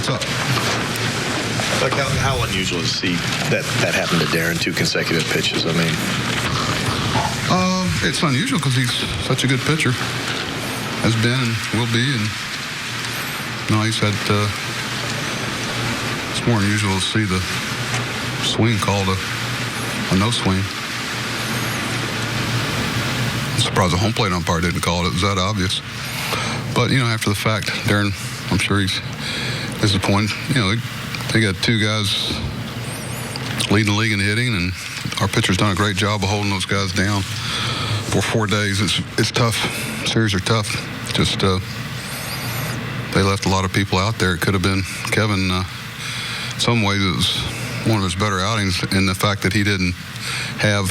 What's up? Like how unusual to see that happen to Darren, 2 consecutive pitches? I mean, it's unusual because he's such a good pitcher, has been and will be, and he's had. It's more unusual to see the swing called a no swing. I'm surprised the home plate umpire didn't call it. It was that obvious. But after the fact, Darren, I'm sure he's disappointed. They got 2 guys leading the league in hitting, and our pitcher's done a great job of holding those guys down for 4 days. It's tough. Series are tough. Just they left a lot of people out there. It could have been Kevin. In some ways, it was one of his better outings in the fact that he didn't have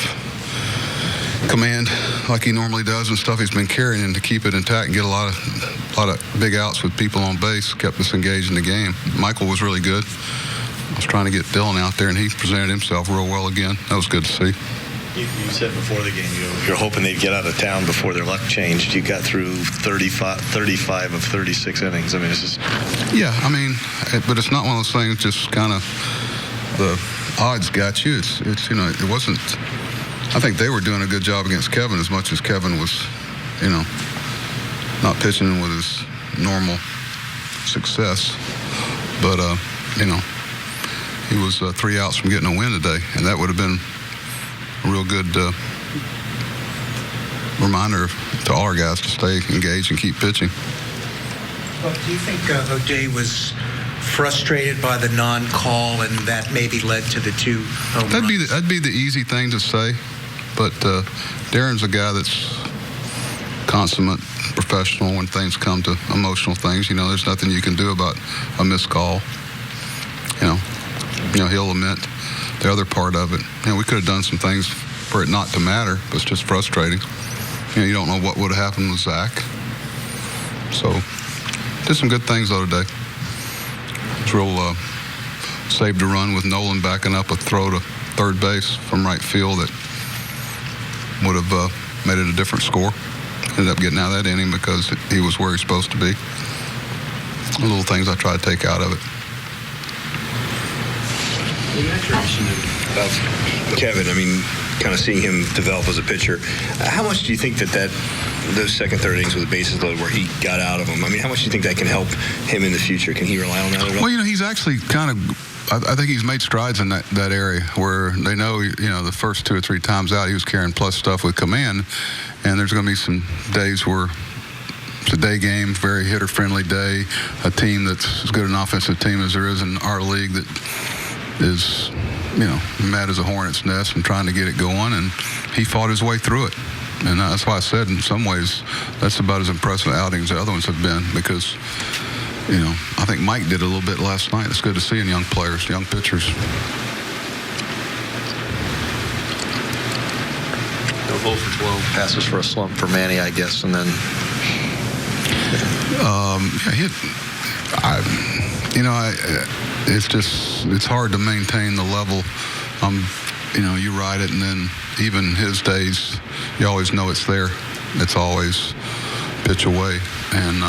command like he normally does and stuff. He's been carrying and to keep it intact and get a lot of big outs with people on base, kept us engaged in the game. Michael was really good. I was trying to get Dylan out there, and he presented himself real well again. That was good to see. You said before the game you're hoping they'd get out of town before their luck changed. You got through 35 of 36 innings. I mean, it's just... Yeah, but it's not one of those things just kind of the odds got you. It's it wasn't... I think they were doing a good job against Kevin as much as Kevin was, not pitching with his normal success. But, he was 3 outs from getting a win today, and that would have been a real good reminder to all our guys to stay engaged and keep pitching. Well, do you think O'Day was frustrated by the non-call and that maybe led to the 2 home runs? That'd be the easy thing to say, but Darren's a guy that's consummate professional when things come to emotional things. There's nothing you can do about a missed call. He'll lament the other part of it. We could have done some things for it not to matter, but it's just frustrating. You don't know what would have happened with Zach. So, did some good things though today. It's real saved a run with Nolan backing up a throw to third base from right field that would have made it a different score. Ended up getting out of that inning because he was where he's supposed to be. The little things I try to take out of it. You mentioned about Kevin, kind of seeing him develop as a pitcher. How much do you think that those second, third innings with the bases loaded where he got out of them, how much do you think that can help him in the future? Can he rely on that at all? Well, he's actually kind of, I think he's made strides in that area where they know, the first 2 or 3 times out he was carrying plus stuff with command, and there's going to be some days where it's a day game, very hitter-friendly day, a team that's as good an offensive team as there is in our league that is, mad as a hornet's nest and trying to get it going, and he fought his way through it. And that's why I said in some ways that's about as impressive outings the other ones have been because, I think Mike did a little bit last night. It's good to see in young players, young pitchers. No 0 for 12 passes for a slump for Manny, I guess, and then... it's hard to maintain the level. You ride it, and then even his days, you always know it's there. It's always pitch away. And,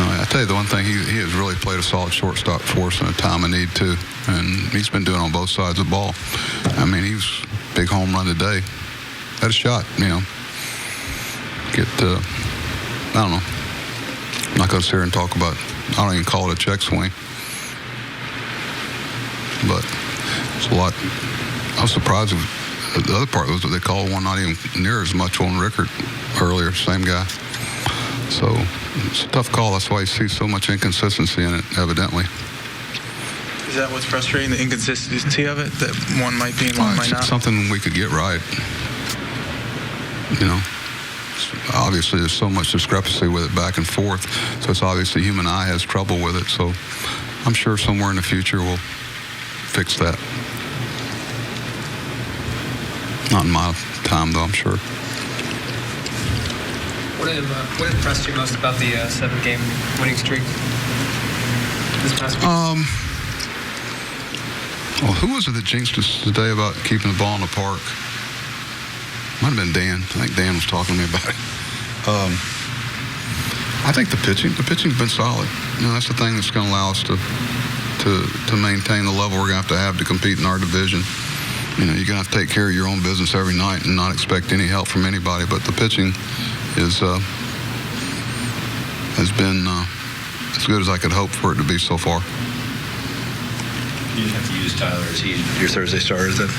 I tell you the one thing, he has really played a solid shortstop for us in a time of need, too. And he's been doing it on both sides of the ball. He was big home run today. Had a shot, I don't know. I'm not going to sit here and talk about, I don't even call it a check swing. But it's a lot. I was surprised. The other part was that they called one not even near as much on Rickard earlier, same guy. So it's a tough call. That's why you see so much inconsistency in it, evidently. Is that what's frustrating, the inconsistency of it, that one might be and one might not? It's something we could get right. Obviously there's so much discrepancy with it back and forth, so it's obvious the human eye has trouble with it. So I'm sure somewhere in the future we'll fix that. Not in my time, though, I'm sure. What impressed you most about the 7-game winning streak this past week? Well, who was it that jinxed us today about keeping the ball in the park? Might have been Dan. I think Dan was talking to me about it. I think the pitching's been solid. You know, that's the thing that's going to allow us to maintain the level we're going to have to compete in our division. You know, you're going to have to take care of your own business every night and not expect any help from anybody. But the pitching has been as good as I could hope for it to be so far. You didn't have to use Tyler as your Thursday starter, then?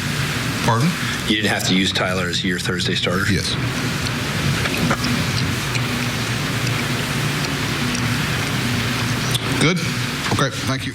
Pardon? You didn't have to use Tyler as your Thursday starter? Yes. Good? Okay, thank you.